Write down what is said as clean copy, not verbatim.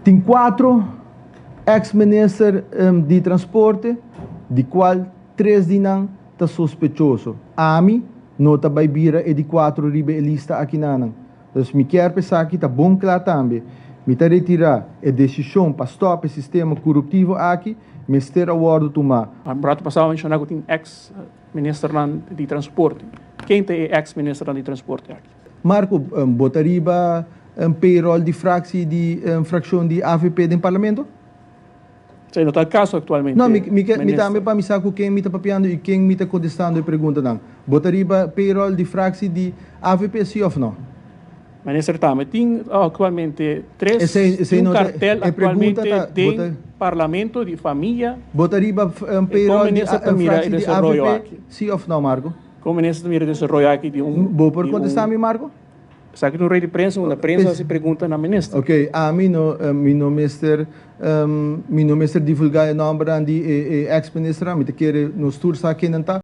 Tem 4 ex-ministros de transporte, de qual 3 dinang está sospechoso. Ami, nota by bira e de 4 ribe lista aqui nanang. Então, me quer pensar que está bom claro também. Me está retirar a decisão para stop o sistema corruptivo aqui, me ter a ordem tomar. Ang prato pasal mencionar que tem ex-ministro de transporte. Quem tem ex-ministro de transporte aqui? Marco, botariba payroll de fração de AVP do parlamento? Sim, no tal caso atualmente. Não, me também para me saber quem me está papiando e quem me está contestando a pergunta não. Botariba payroll de fração de AVP sim ou não? Ministro Tame, tem atualmente 3 cartel atualmente do Parlamento de Família. Botariba payroll de fração de AVP sim ou não, Marco? Como ministro mira desenvolver aqui de Vou por contestar-me, Marco? Sabe que no rei de prensa, uma prensa se pergunta na ministra. Ok, a mim não mister divulgar o nome de ex-ministra, me quer nos tours aqui não tá,